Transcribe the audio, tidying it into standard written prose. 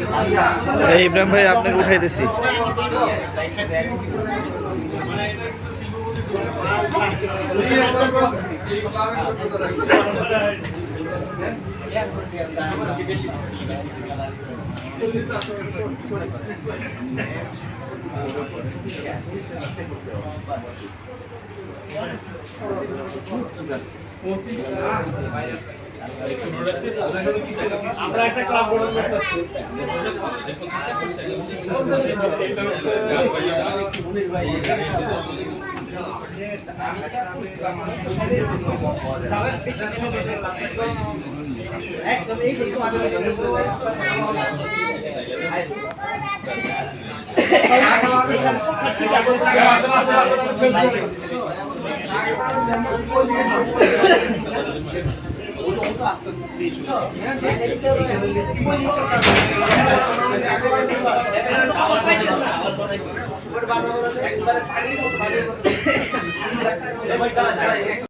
ইব্রাহিম ভাই আপনাকে উঠাইতেছি। আমরা একটা ক্লাব গঠন করতেছি। একদম এই আস্তে আস্তে